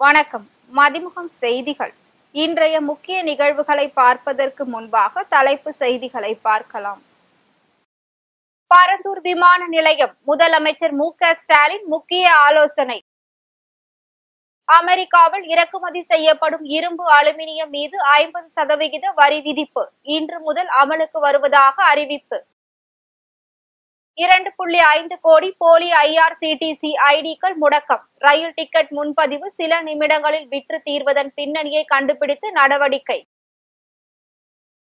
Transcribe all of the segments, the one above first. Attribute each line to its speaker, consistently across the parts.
Speaker 1: வணக்கம். மதிமுகம் செய்திகள். இன்றைய முக்கிய நிகழ்வுகளை பார்ப்பதற்கு முன்பாக தலைப்பு செய்திகளை பார்க்கலாம். பரந்தூர் விமான நிலையம் முதலமைச்சர் மு.க.ஸ்டாலின் முக்கிய ஆலோசனை. அமெரிக்காவில் இறக்குமதி செய்யப்படும் இரும்பு, அலுமினியம் மீது 50% வரி விதிப்பு இன்று முதல் அமலுக்கு வருவதாக அறிவிப்பு. 2.5 கோடி போலி IRCTC ஐடிக்கள் முடக்கம். ரயில் டிக்கெட் முன்பதிவு சில நிமிடங்களில் விற்று தீர்வதன் பின்னணியை கண்டுபிடித்து நடவடிக்கை.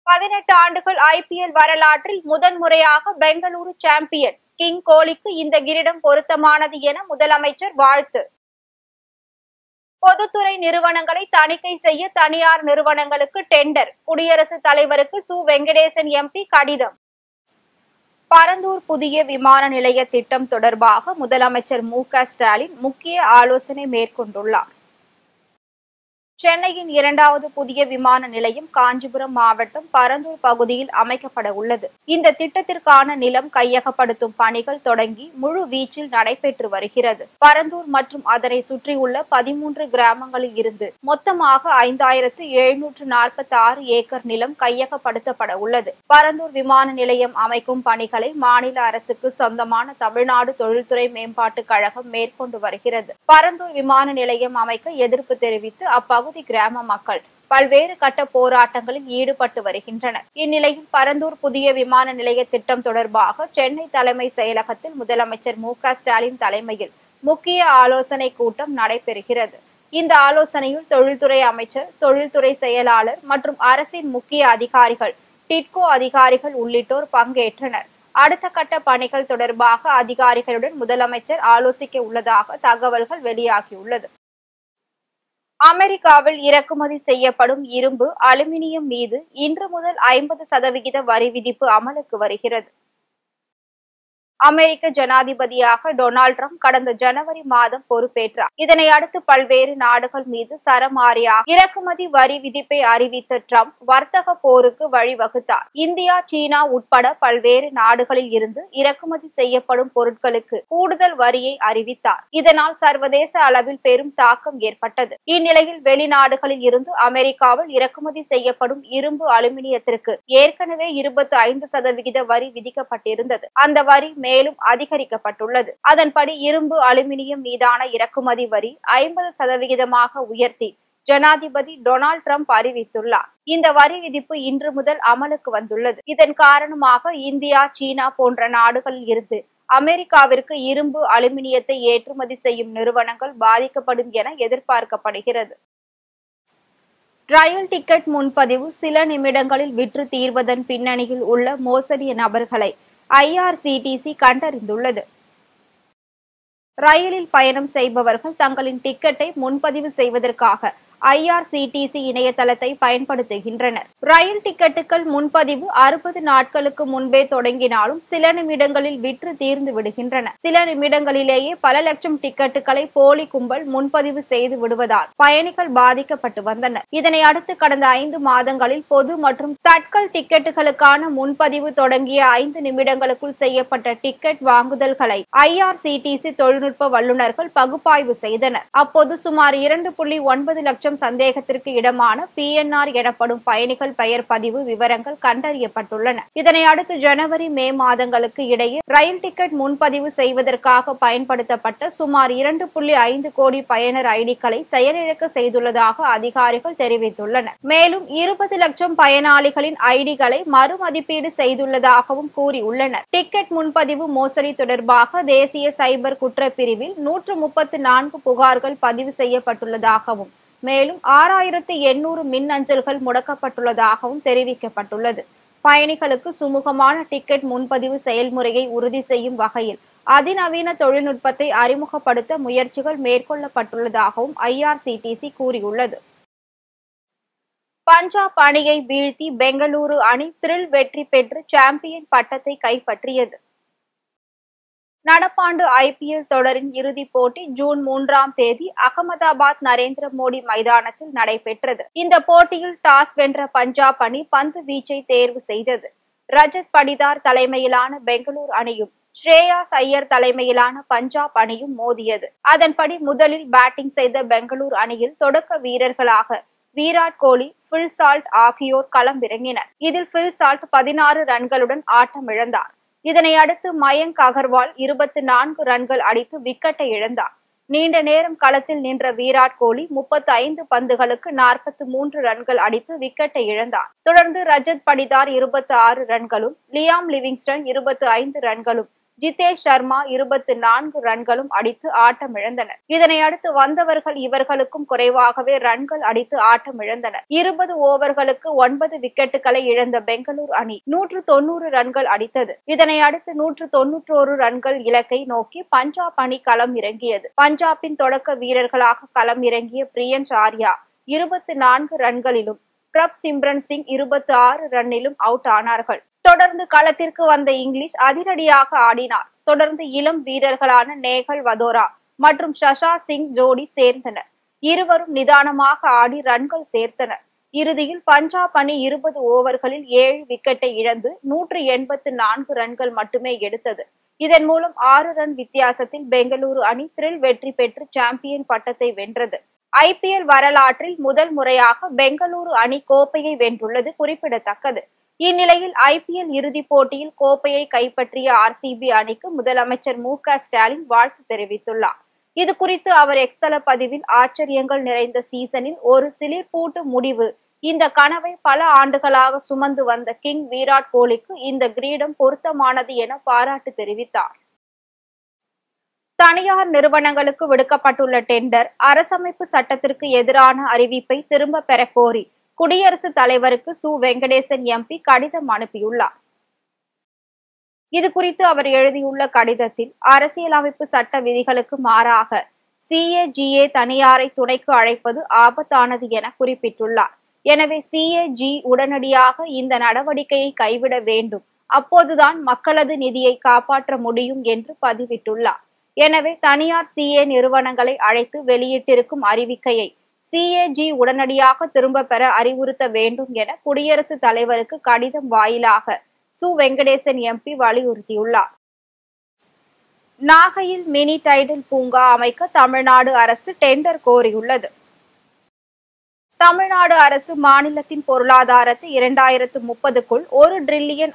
Speaker 1: 18 ஆண்டுகள் IPL வரலாற்றில் முதன்முறையாக பெங்களூரு சாம்பியன். கிங் கோலிக்கு இந்த கிரீடம் பொருத்தமானது என முதலமைச்சர் வாழ்த்து. பொதுத்துறை நிறுவனங்களை தணிக்கை செய்ய தனியார் நிறுவனங்களுக்கு டெண்டர். குடியரசுத் தலைவருக்கு சு. வெங்கடேசன் MP கடிதம். பரந்தூர் புதிய விமான நிலைய திட்டம் தொடர்பாக முதலமைச்சர் மு.க.ஸ்டாலின் முக்கிய ஆலோசனை மேற்கொண்டுள்ளார். சென்னையின் 2வது புதிய விமான நிலையம் காஞ்சிபுரம் மாவட்டம் பரந்தூர் பகுதியில் அமைக்கப்பட உள்ளது. இந்த திட்டத்திற்கான நிலம் கையகப்படுத்தும் பணிகள் தொடங்கி முழு வீச்சில் நடைபெற்று வருகிறது. பரந்தூர் மற்றும் அதனை சுற்றியுள்ள 13 கிராமங்களில் இருந்து மொத்தமாக 5746 ஏக்கர் நிலம் கையகப்படுத்தப்பட உள்ளது. பரந்தூர் விமான நிலையம் அமைக்கும் பணிகளை மாநில அரசுக்கு சொந்தமான தமிழ்நாடு தொழில்துறை மேம்பாட்டுக் கழகம் மேற்கொண்டு வருகிறது. பரந்தூர் விமான நிலையம் அமைக்க எதிர்ப்பு தெரிவித்து அப்பகுதி கிராம மக்கள் பல்வேறு கட்ட போராட்டங்களில் ஈடுபட்டு வருகின்றனர். இந்நிலையில் பரந்தூர் புதிய விமான நிலைய திட்டம் தொடர்பாக சென்னை தலைமை செயலகத்தில் முதலமைச்சர் மு.க.ஸ்டாலின் தலைமையில் முக்கிய ஆலோசனை கூட்டம் நடைபெறுகிறது. இந்த ஆலோசனையில் தொழில்துறை அமைச்சர், தொழில்துறை செயலாளர் மற்றும் அரசின் முக்கிய அதிகாரிகள், டிட்கோ அதிகாரிகள் உள்ளிட்டோர் பங்கேற்றனர். அடுத்த கட்ட பணிகள் தொடர்பாக அதிகாரிகளுடன் முதலமைச்சர் ஆலோசிக்க உள்ளதாக தகவல்கள் வெளியாகியுள்ளது. அமெரிக்காவில் இறக்குமதி செய்யப்படும் இரும்பு, அலுமினியம் மீது இன்று முதல் 50% வரி விதிப்பு அமலுக்கு வருகிறது. அமெரிக்க ஜனாதிபதியாக டொனால்ட் ட்ரம்ப் கடந்த ஜனவரி மாதம் பொறுப்பேற்றார். இதனை அடுத்து பல்வேறு நாடுகள் மீது சரமாரியாக இறக்குமதி வரி விதிப்பை அறிவித்த ட்ரம்ப் வர்த்தக போருக்கு வழிவகுத்தார். இந்தியா, சீனா உட்பட பல்வேறு நாடுகளில் இருந்து இறக்குமதி செய்யப்படும் பொருட்களுக்கு கூடுதல் வரியை அறிவித்தார். இதனால் சர்வதேச அளவில் பெரும் தாக்கம் ஏற்பட்டது. இந்நிலையில் வெளிநாடுகளில் இருந்து அமெரிக்காவில் இறக்குமதி செய்யப்படும் இரும்பு, அலுமினியத்திற்கு ஏற்கனவே 25% வரி விதிக்கப்பட்டிருந்தது. அந்த வரி மேலும் அதிகரிக்கப்பட்டுள்ளது. அதன்படி இரும்பு, அலுமினியம் மீதான இறக்குமதி வரி 50% உயர்த்தி ஜனாதிபதி டொனால்ட் ட்ரம்ப் அறிவித்துள்ளார். இந்த வரி விதிப்பு இன்று முதல் அமலுக்கு வந்துள்ளது. இதன் காரணமாக இந்தியா, சீனா போன்ற நாடுகளில் இருந்து அமெரிக்காவிற்கு இரும்பு, அலுமினியத்தை ஏற்றுமதி செய்யும் நிறுவனங்கள் பாதிக்கப்படும் என எதிர்பார்க்கப்படுகிறது. ரயில் டிக்கெட் முன்பதிவு சில நிமிடங்களில் விற்று தீர்வதன் பின்னணியில் உள்ள மோசடி நபர்களை IRCTC கண்டறிந்துள்ளது. ரயிலில் பயணம் செய்பவர்கள் தங்களின் டிக்கெட்டை முன்பதிவு செய்வதற்காக IRCTC இணையதளத்தை பயன்படுத்துகின்றனர். ரயில் டிக்கெட்டுகள் முன்பதிவு 60 நாட்களுக்கு முன்பே தொடங்கினாலும் சில நிமிடங்களில் விற்று தீர்ந்து விடுகின்றன. சில நிமிடங்களிலேயே பல லட்சம் டிக்கெட்டுகளை போலி கும்பல் முன்பதிவு செய்து விடுவதால் பயணிகள் பாதிக்கப்பட்டு வந்தனர். இதனை அடுத்து கடந்த 5 மாதங்களில் பொது மற்றும் தட்கல் டிக்கெட்டுகளுக்கான முன்பதிவு தொடங்கிய 5 நிமிடங்களுக்குள் செய்யப்பட்ட டிக்கெட் வாங்குதல்களை IRCTC தொழில்நுட்ப வல்லுநர்கள் பகுப்பாய்வு செய்தனர். அப்போது சுமார் 2.9 லட்சம் சந்தேகத்திற்கு இடமான PNR எனப்படும் பயணிகள் பெயர் பதிவு விவரங்கள் கண்டறியப்பட்டுள்ளன. இதனை அடுத்து ஜனவரி, மே மாதங்களுக்கு இடையே ரயில் டிக்கெட் முன்பதிவு செய்வதற்காக பயன்படுத்தப்பட்ட சுமார் 2.5 கோடி பயனர் ஐடிக்களை செயலிழக்க செய்துள்ளதாக அதிகாரிகள் தெரிவித்துள்ளனர். மேலும் 20 லட்சம் பயனாளிகளின் ஐடிகளை மறுமதிப்பீடு செய்துள்ளதாகவும் கூறியுள்ளனர். டிக்கெட் முன்பதிவு மோசடி தொடர்பாக தேசிய சைபர் குற்றப்பிரிவில் 134 புகார்கள் பதிவு செய்யப்பட்டுள்ளதாகவும் மேலும் 6800 மின் அஞ்சல்கள் முடக்கப்பட்டுள்ளதாகவும் தெரிவிக்கப்பட்டுள்ளது. பயணிகளுக்கு சுமூகமான டிக்கெட் முன்பதிவு செயல்முறையை உறுதி செய்யும் வகையில் அதிநவீன தொழில்நுட்பத்தை அறிமுகப்படுத்த முயற்சிகள் மேற்கொள்ளப்பட்டுள்ளதாகவும் IRCTC கூறியுள்ளது. பஞ்சாப் அணியை வீழ்த்தி பெங்களூரு அணி த்ரில் வெற்றி பெற்று சாம்பியன் பட்டத்தை கைப்பற்றியது. நடப்பாண்டு IPL தொடரின் இறுதிப் போட்டி ஜூன் 3ஆம் தேதி அகமதாபாத் நரேந்திர மோடி மைதானத்தில் நடைபெற்றது. இந்த போட்டியில் டாஸ் வென்ற பஞ்சாப் அணி பந்து வீச்சை தேர்வு செய்தது. ரஜத் படிதார் தலைமையிலான பெங்களூரு அணியும் ஸ்ரேயாஸ் ஐயர் தலைமையிலான பஞ்சாப் அணியும் மோதியது. அதன்படி முதலில் பேட்டிங் செய்த பெங்களூரு அணியில் தொடக்க வீரர்களாக விராட் கோலி, பில் சால்ட் ஆகியோர் களமிறங்கினர். இதில் பில் சால்ட் 16 ரன்களுடன் ஆட்டமிழந்தார். இதனை அடுத்து மயங்க் அகர்வால் 24 ரன்கள் அடித்து விக்கெட்டை இழந்தார். நீண்ட நேரம் களத்தில் நின்ற விராட் கோலி 35 பந்துகளுக்கு 43 ரன்கள் அடித்து விக்கெட்டை இழந்தார். தொடர்ந்து ரஜத் படிதார் 26 ரன்களும், லியாம் லிவிங்ஸ்டன் 25 ரன்களும், ஜிதேஷ் சர்மா 24 ரன்களும் அடித்து ஆட்டமிழந்தனர். இதனை அடுத்து வந்தவர்கள் இவர்களுக்கும் குறைவாகவே ரன்கள் அடித்து ஆட்டமிழந்தனர். 20 ஓவர்களுக்கு 9 விக்கெட்டுகளை இழந்த பெங்களூரு அணி 190 ரன்கள் அடித்தது. இதனை அடுத்து 191 ரன்கள் இலக்கை நோக்கி பஞ்சாப் அணி களம் இறங்கியது. பஞ்சாபின் தொடக்க வீரர்களாக களம் இறங்கிய பிரியன்ஸ் ஆர்யா 24 ரன்களிலும், பிரப் சிம்ரன் சிங் 26 ரன்னிலும் அவுட் ஆனார்கள். தொடர்ந்து களத்திற்கு வந்த இங்கிலீஷ் அதிரடியாக ஆடினார். தொடர்ந்து இளம் வீரர்களான நேகல் வதோரா மற்றும் சஷா சிங் ஜோடி சேர்ந்தனர். இருவரும் நிதானமாக ஆடி ரன்கள் சேர்த்தனர். இறுதியில் பஞ்சாப் அணி 20 ஓவர்களில் 7 விக்கெட்டை இழந்து 184 ரன்கள் மட்டுமே எடுத்தது. இதன் மூலம் 6 ரன் வித்தியாசத்தில் பெங்களூரு அணி த்ரில் வெற்றி பெற்று சாம்பியன் பட்டத்தை வென்றது. IPL வரலாற்றில் முதல் முறையாக பெங்களூரு அணி கோப்பையை வென்றுள்ளது குறிப்பிடத்தக்கது. இந்நிலையில் IPL இறுதிப் போட்டியில் கோப்பையை கைப்பற்றிய RCB அணிக்கு முதலமைச்சர் மு.க. ஸ்டாலின் வாழ்த்து தெரிவித்துள்ளார். இது குறித்து அவர் எக்ஸ் தள பதிவில், ஆச்சரியங்கள் நிறைந்த சீசனில் ஒரு சிலிர்ப்பூட்டு முடிவு. இந்த கனவை பல ஆண்டுகளாக சுமந்து வந்த கிங் விராட் கோலிக்கு இந்த கிரீடம் பொருத்தமானது என பாராட்டு தெரிவித்தார். தனியார் நிறுவனங்களுக்கு விடுக்கப்பட்டுள்ள டெண்டர் அரசமைப்பு சட்டத்திற்கு எதிரான அறிவிப்பை திரும்ப பெற கோரி குடியரசுத் தலைவருக்கு சு. வெங்கடேசன் MP கடிதம் அனுப்பியுள்ளார். இதுகுறித்து அவர் எழுதியுள்ள கடிதத்தில், அரசியலமைப்பு சட்ட விதிகளுக்கு மாறாக CAGA தனியாரை துணைக்கு அழைப்பது ஆபத்தானது என குறிப்பிட்டுள்ளார். எனவே CAG உடனடியாக இந்த நடவடிக்கையை கைவிட வேண்டும். அப்போதுதான் மக்களது நிதியை காப்பாற்ற முடியும் என்று பதிவிட்டுள்ளார். எனவே தனியார் CA நிறுவனங்களை அழைத்து வெளியிட்டிருக்கும் அறிவிக்கையை CAG உடனடியாக திரும்ப பெற அறிவுறுத்த வேண்டும் என குடியரசுத் தலைவருக்கு கடிதம் வாயிலாக சு. வெங்கடேசன் MP வலியுறுத்தியுள்ளார். நாகையில் மினி டைடல் பூங்கா அமைக்க தமிழ்நாடு அரசு டெண்டர் கோரியுள்ளது. தமிழ்நாடு அரசு மாநிலத்தின் பொருளாதாரத்தை 2030க்குள் $1 டிரில்லியன்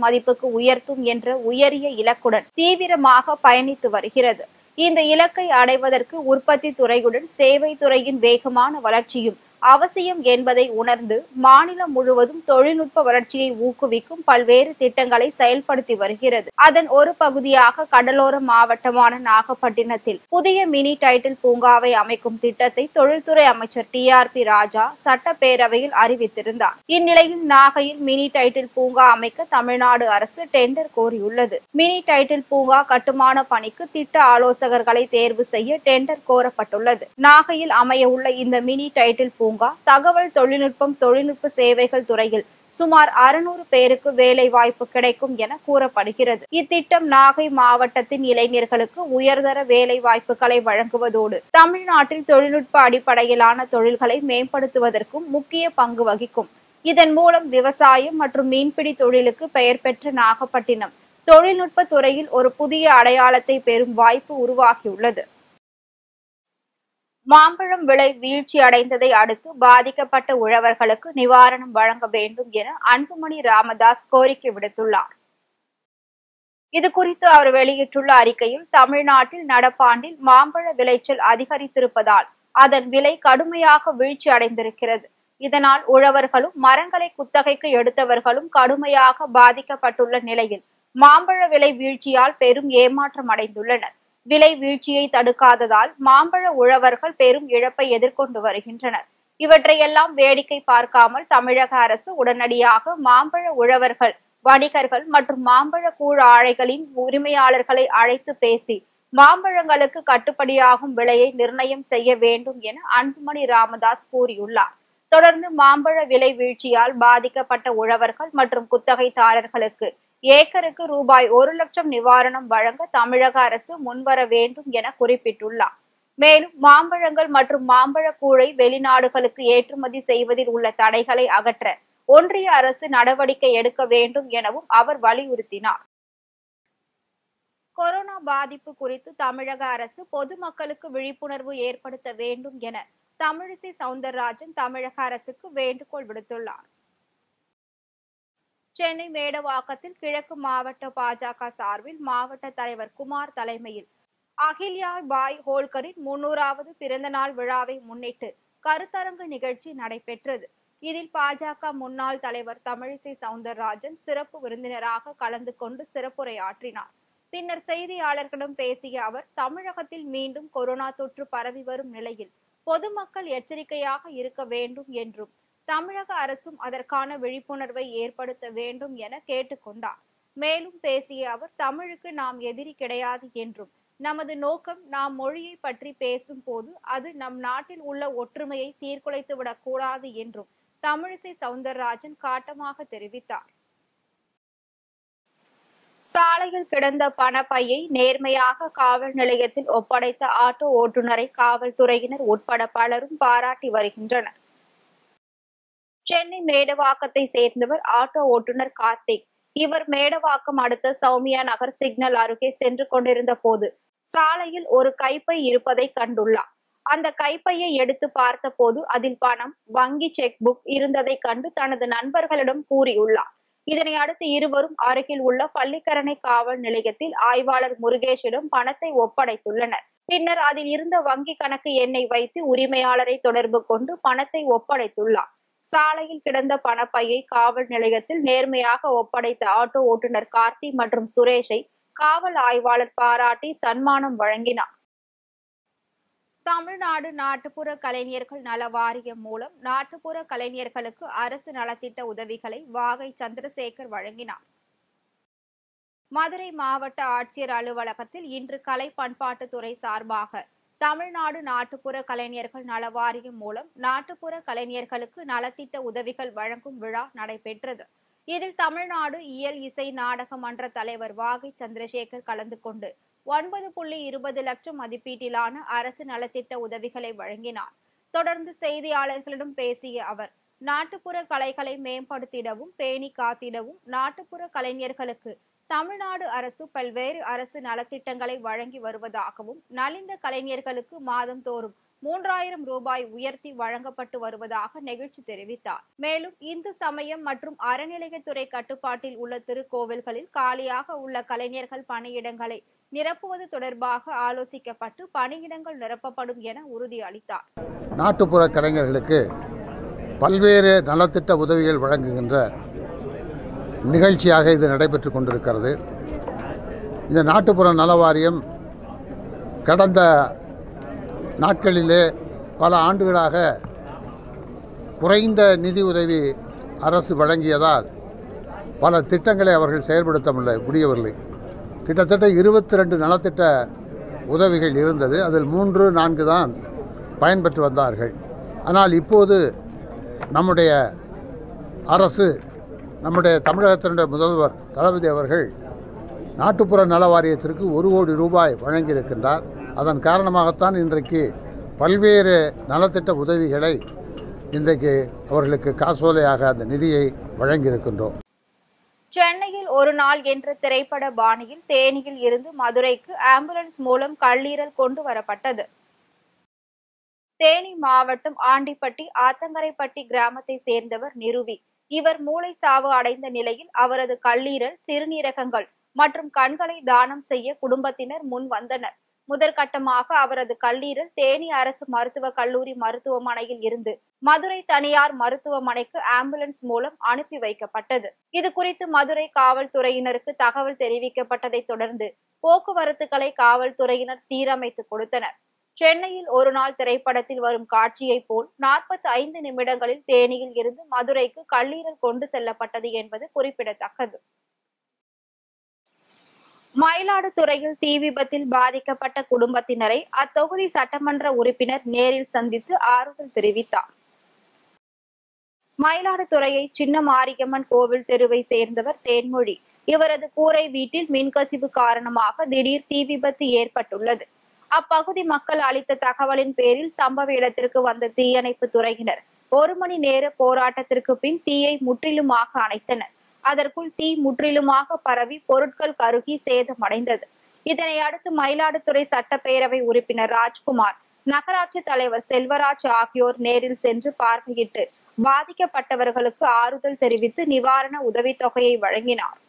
Speaker 1: மதிப்புக்கு உயர்த்தும் என்ற உயரிய இலக்குடன் தீவிரமாக பயணித்து வருகிறது. இந்த இலக்கை அடைவதற்கு உற்பத்தி துறையுடன் சேவை துறையின் வேகமான வளர்ச்சியும் அவசியம் என்பதை உணர்ந்து மாநிலம் முழுவதும் தொழில்நுட்ப வளர்ச்சியை ஊக்குவிக்கும் பல்வேறு திட்டங்களை செயல்படுத்தி வருகிறது. அதன் ஒரு பகுதியாக கடலோர மாவட்டமான நாகப்பட்டினத்தில் புதிய மினி டைடல் பூங்காவை அமைக்கும் திட்டத்தை தொழில்துறை அமைச்சர் TRP ராஜா சட்டப்பேரவையில் அறிவித்திருந்தார். இந்நிலையில் நாகையில் மினி டைடல் பூங்கா அமைக்க தமிழ்நாடு அரசு டெண்டர் கோரியுள்ளது. மினி டைடல் பூங்கா கட்டுமான பணிக்கு திட்ட ஆலோசகர்களை தேர்வு செய்ய டெண்டர் கோரப்பட்டுள்ளது. நாகையில் அமைய உள்ள இந்த மினி டைடல் பூங்கா தகவல் தொழில்நுட்ப சேவைகள் துறையில் சுமார் 600 பேருக்கு வேலை வாய்ப்பு கிடைக்கும் என கூறப்படுகிறது. இத்திட்டம் நாகை மாவட்டத்தின் இளைஞர்களுக்கு உயர்தர வேலை வாய்ப்புகளை வழங்குவதோடு தமிழ்நாட்டில் தொழில்நுட்ப அடிப்படையிலான தொழில்களை மேம்படுத்துவதற்கும் முக்கிய பங்கு வகிக்கும். இதன் மூலம் விவசாயம் மற்றும் மீன்பிடி தொழிலுக்கு பெயர் பெற்ற நாகப்பட்டினம் தொழில்நுட்ப துறையில் ஒரு புதிய அடையாளத்தை பெறும் வாய்ப்பு உருவாகியுள்ளது. மாம்பழம் விலை வீழ்ச்சி அடைந்ததை அடுத்து பாதிக்கப்பட்ட உழவர்களுக்கு நிவாரணம் வழங்க வேண்டும் என அன்புமணி ராமதாஸ் கோரிக்கை விடுத்துள்ளார். இதுகுறித்து அவர் வெளியிட்டுள்ள அறிக்கையில், தமிழ்நாட்டில் நடப்பாண்டில் மாம்பழ விளைச்சல் அதிகரித்திருப்பதால் அதன் விலை கடுமையாக வீழ்ச்சி அடைந்திருக்கிறது. இதனால் உழவர்களும் மரங்களை குத்தகைக்கு எடுத்தவர்களும் கடுமையாக பாதிக்கப்பட்டுள்ள நிலையில் மாம்பழ விலை வீழ்ச்சியால் பெரும் ஏமாற்றம் அடைந்துள்ளனர். விலை வீழ்ச்சியை தடுக்காததால் மாம்பழ உழவர்கள் பெரும் இழப்பை எதிர்கொண்டு வருகின்றனர். இவற்றையெல்லாம் வேடிக்கை பார்க்காமல் தமிழக அரசு உடனடியாக மாம்பழ உழவர்கள், வணிகர்கள் மற்றும் மாம்பழ கூழ் ஆலைகளின் உரிமையாளர்களை அழைத்து பேசி மாம்பழங்களுக்கு கட்டுப்படியாகும் விலையை நிர்ணயம் செய்ய வேண்டும் என அன்புமணி ராமதாஸ் கூறியுள்ளார். தொடர்ந்து மாம்பழ விலை வீழ்ச்சியால் பாதிக்கப்பட்ட உழவர்கள் மற்றும் குத்தகைதாரர்களுக்கு ஏக்கருக்கு ரூபாய் 1 லட்சம் நிவாரணம் வழங்க தமிழக அரசு முன்வர வேண்டும் என குறிப்பிட்டுள்ளார். மேலும் மாம்பழங்கள் மற்றும் மாம்பழ கூழை வெளிநாடுகளுக்கு ஏற்றுமதி செய்வதில் உள்ள தடைகளை அகற்ற ஒன்றிய அரசு நடவடிக்கை எடுக்க வேண்டும் எனவும் அவர் வலியுறுத்தினார். கொரோனா பாதிப்பு குறித்து தமிழக அரசு பொதுமக்களுக்கு விழிப்புணர்வு ஏற்படுத்த வேண்டும் என தமிழிசை சவுந்தரராஜன் தமிழக அரசுக்கு வேண்டுகோள் விடுத்துள்ளார். சென்னை மேடவாக்கத்தில் கிழக்கு மாவட்ட பாஜக சார்பில் மாவட்ட தலைவர் குமார் தலைமையில் அகில்யா பாய் ஹோல்கரின் 300வது பிறந்தநாள் விழாவை முன்னிட்டு கருத்தரங்கு நிகழ்ச்சி நடைபெற்றது. இதில் பாஜக முன்னாள் தலைவர் தமிழிசை சவுந்தரராஜன் சிறப்பு விருந்தினராக கலந்து கொண்டு சிறப்புரையாற்றினார். பின்னர் செய்தியாளர்களிடம் பேசிய அவர், தமிழகத்தில் மீண்டும் கொரோனா தொற்று பரவி வரும் நிலையில் பொதுமக்கள் எச்சரிக்கையாக இருக்க வேண்டும் என்றும் தமிழக அரசும் அதற்கான விழிப்புணர்வை ஏற்படுத்த வேண்டும் என கேட்டுக்கொண்டார். மேலும் பேசிய அவர், தமிழுக்கு நாம் எதிரி கிடையாது என்றும் நமது நோக்கம் நாம் மொழியை பற்றி பேசும் போது அது நம் நாட்டில் உள்ள ஒற்றுமையை சீர்குலைத்துவிடக் கூடாது என்றும் தமிழிசை சவுந்தரராஜன் காட்டமாக தெரிவித்தார். சாலையில் கிடந்த பணப்பையை நேர்மையாக காவல் நிலையத்தில் ஒப்படைத்த ஆட்டோ ஓட்டுநரை காவல்துறையினர் உட்பட பலரும் பாராட்டி வருகின்றனர். சென்னை மேடவாக்கத்தை சேர்ந்தவர் ஆட்டோ ஓட்டுநர் கார்த்திக். இவர் மேடவாக்கம் அடுத்த சௌமியா நகர் சிக்னல் அருகே சென்று கொண்டிருந்த போது சாலையில் ஒரு கைப்பை இருப்பதை கண்டுள்ளார். அந்த கைப்பையை எடுத்து பார்த்த போது அதில் பணம், வங்கி செக் புக் இருந்ததை கண்டு தனது நண்பர்களிடம் கூறியுள்ளார். இதனை அடுத்து இருவரும் அருகில் உள்ள பள்ளிக்கரணை காவல் நிலையத்தில் ஆய்வாளர் முருகேஷிடம் பணத்தை ஒப்படைத்துள்ளனர். பின்னர் அதில் இருந்த வங்கி கணக்கு எண்ணை வைத்து உரிமையாளரை தொடர்பு கொண்டு பணத்தை ஒப்படைத்துள்ளார். சாலையில் கிடந்த பணப்பையை காவல் நிலையத்தில் நேர்மையாக ஒப்படைத்த ஆட்டோ ஓட்டுநர் கார்த்தி மற்றும் சுரேஷை காவல் ஆய்வாளர் பாராட்டி சன்மானம் வழங்கினார். தமிழ்நாடு நாட்டுப்புற கலைஞர்கள் நல வாரியம் மூலம் நாட்டுப்புற கலைஞர்களுக்கு அரசு நலத்திட்ட உதவிகளை வாகை சந்திரசேகர் வழங்கினார். மதுரை மாவட்ட ஆட்சியர் அலுவலகத்தில் இன்று கலை பண்பாட்டுத்துறை சார்பாக தமிழ்நாடு நாட்டுப்புற கலைஞர்கள் நல வாரியம் மூலம் நாட்டுப்புற கலைஞர்களுக்கு நலத்திட்ட உதவிகள் வழங்கும் விழா நடைபெற்றது. இதில் தமிழ்நாடு இயல் இசை நாடக மன்ற தலைவர் வாகை சந்திரசேகர் கலந்து கொண்டு 9.20 லட்சம் மதிப்பீட்டிலான அரசு நலத்திட்ட உதவிகளை வழங்கினார். தொடர்ந்து செய்தியாளர்களிடம் பேசிய அவர், நாட்டுப்புற கலைகளை மேம்படுத்திடவும் பேணி காத்திடவும் நாட்டுப்புற கலைஞர்களுக்கு தமிழ்நாடு அரசு பல்வேறு அரசு நலத்திட்டங்களை வழங்கி வருவதாகவும், நலிந்த கலைஞர்களுக்கு மாதந்தோறும் 3000 ரூபாய் உயர்த்தி வழங்கப்பட்டு வருவதாக நெகிழ்ச்சி தெரிவித்தார். மேலும் இந்து சமயம் மற்றும் அறநிலையத்துறை கட்டுப்பாட்டில் உள்ள திருக்கோவில்களில் காலியாக உள்ள கலைஞர்கள் பணியிடங்களை நிரப்புவது தொடர்பாக ஆலோசிக்கப்பட்டு பணியிடங்கள் நிரப்பப்படும் என உறுதியளித்தார்.
Speaker 2: நாட்டுப்புற கலைஞர்களுக்கு பல்வேறு நலத்திட்ட உதவிகள் வழங்குகின்ற நிகழ்ச்சியாக இது நடைபெற்றுக் கொண்டிருக்கிறது. இந்த நாட்டுப்புற நல வாரியம் கடந்த நாட்களிலே பல ஆண்டுகளாக குறைந்த நிதி உதவி அரசு வழங்கியதால் பல திட்டங்களை அவர்கள் செயல்படுத்த முடியவில்லை. கிட்டத்தட்ட 22 நலத்திட்ட உதவிகள் இருந்தது. அதில் 3-4 தான் பயன்பெற்று வந்தார்கள். ஆனால் இப்போது நம்முடைய அரசு, நம்முடைய தமிழகத்தினுடைய முதல்வர் தளபதி அவர்கள் நாட்டுப்புற நல வாரியத்திற்கு 1 கோடி ரூபாய் வழங்கியிருக்கின்றார். அதன் காரணமாகத்தான் இன்றைக்கு பல்வேறு நலத்திட்ட உதவிகளை இன்றைக்கு அவர்களுக்கு காசோலையாக அந்த நிதியை வழங்கியிருக்கின்றோம்.
Speaker 1: சென்னையில் ஒரு நாள் என்ற திரைப்பட பாணியில் தேனியில் இருந்து மதுரைக்கு ஆம்புலன்ஸ் மூலம் கல்லீரல் கொண்டு வரப்பட்டது. தேனி மாவட்டம் ஆண்டிப்பட்டி ஆத்தங்கரைப்பட்டி கிராமத்தை சேர்ந்தவர் நிருவி. இவர் மூளை சாவு அடைந்த நிலையில் அவரது கல்லீரல், சிறுநீரகங்கள் மற்றும் கண்களை தானம் செய்ய குடும்பத்தினர் முன் வந்தனர். முதற்கட்டமாக அவரது கல்லீரல் தேனி அரசு மருத்துவக் கல்லூரி மருத்துவமனையில் இருந்து மதுரை தனியார் மருத்துவமனைக்கு ஆம்புலன்ஸ் மூலம் அனுப்பி வைக்கப்பட்டது. இது குறித்து மதுரை காவல்துறையினருக்கு தகவல் தெரிவிக்கப்பட்டதை தொடர்ந்து போக்குவரத்துகளை காவல்துறையினர் சீரமைத்து கொடுத்தனர். சென்னையில் ஒரு நாள் திரைப்படத்தில் வரும் காட்சியை போல் 45 நிமிடங்களில் தேனியில் இருந்து மதுரைக்கு கல்லீரல் கொண்டு செல்லப்பட்டது என்பது குறிப்பிடத்தக்கது. மயிலாடுதுறையில் தீ விபத்தில் பாதிக்கப்பட்ட குடும்பத்தினரை அத்தொகுதி சட்டமன்ற உறுப்பினர் நேரில் சந்தித்து ஆறுதல் தெரிவித்தார். மயிலாடுதுறையை சின்ன மாரியம்மன் கோவில் தெருவை சேர்ந்தவர் தேன்மொழி. இவரது கூரை வீட்டில் மின்கசிவு காரணமாக திடீர் தீ விபத்து ஏற்பட்டுள்ளது. அப்பகுதி மக்கள் அளித்த தகவலின் பேரில் சம்பவ இடத்திற்கு வந்த தீயணைப்பு துறையினர் 1 மணி நேர போராட்டத்திற்கு பின் தீயை முற்றிலுமாக அணைத்தனர். அதற்குள் தீ முற்றிலுமாக பரவி பொருட்கள் கருகி சேதமடைந்தது. இதனை அடுத்து மயிலாடுதுறை சட்டப்பேரவை உறுப்பினர் ராஜ்குமார், நகராட்சி தலைவர் செல்வராஜ் ஆகியோர் நேரில் சென்று பார்வையிட்டு பாதிக்கப்பட்டவர்களுக்கு ஆறுதல் தெரிவித்து நிவாரண உதவித்தொகையை வழங்கினார்.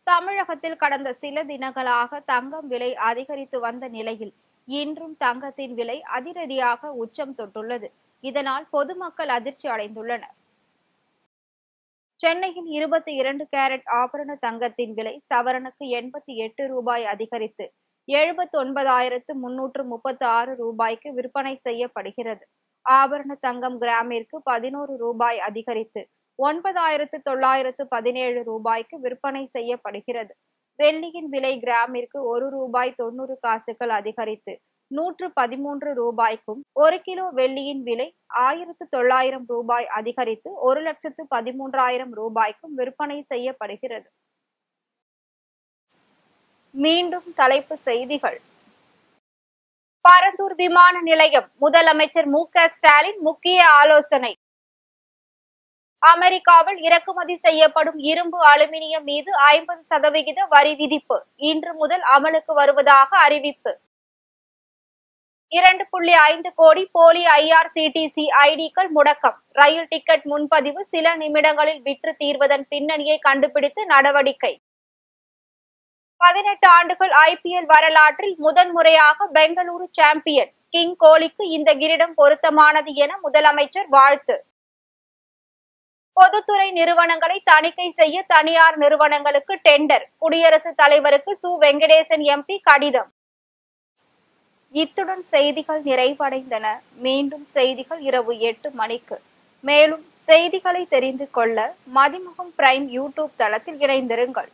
Speaker 1: தமிழகத்தில் கடந்த சில தினங்களாக தங்கம் விலை அதிகரித்து வந்த நிலையில் இன்றும் தங்கத்தின் விலை அதிரடியாக உச்சம் தொட்டுள்ளது. இதனால் பொதுமக்கள் அதிர்ச்சி அடைந்துள்ளனர். சென்னையில் 22 கேரட் ஆபரண தங்கத்தின் விலை சவரனுக்கு 88 ரூபாய் அதிகரித்து 79,336 ரூபாய்க்கு விற்பனை செய்யப்படுகிறது. ஆபரண தங்கம் கிராமிற்கு 11 ரூபாய் அதிகரித்து 9,917 ரூபாய்க்கு விற்பனை செய்யப்படுகிறது. வெள்ளியின் விலை கிராமிற்கு 1 ரூபாய் 90 காசுகள் அதிகரித்து 113 ரூபாய்க்கும், 1 கிலோ வெள்ளியின் விலை 1,900 ரூபாய் அதிகரித்து 1,13,000 ரூபாய்க்கும் விற்பனை செய்யப்படுகிறது. மீண்டும் தலைப்புச் செய்திகள். பரந்தூர் விமான நிலையம் முதலமைச்சர் மு.க. ஸ்டாலின் முக்கிய ஆலோசனை. அமெரிக்காவில் இறக்குமதி செய்யப்படும் இரும்பு, அலுமினியம் மீது 50% வரி விதிப்பு இன்று முதல் அமலுக்கு வருவதாக அறிவிப்பு. 2.5 கோடி போலி IRCTC ஐடிக்கள் முடக்கம். ரயில் டிக்கெட் முன்பதிவு சில நிமிடங்களில் விற்று தீர்வதன் பின்னணியை கண்டுபிடித்து நடவடிக்கை. 18 ஆண்டுகள் IPL வரலாற்றில் முதன்முறையாக பெங்களூரு சாம்பியன். கிங் கோலிக்கு இந்த கிரீடம் பொருத்தமானது என முதலமைச்சர் வாழ்த்து. பொதுத்துறை நிறுவனங்களை தணிக்கை செய்ய தனியார் நிறுவனங்களுக்கு டெண்டர். குடியரசுத் தலைவருக்கு சு. வெங்கடேசன் MP கடிதம். இத்துடன் செய்திகள் நிறைவடைந்தன. மீண்டும் செய்திகள் இரவு 8 மணிக்கு. மேலும் செய்திகளை தெரிந்து கொள்ள மதிமுகம் பிரைம் யூடியூப் தளத்தில் இணைந்திருங்கள்.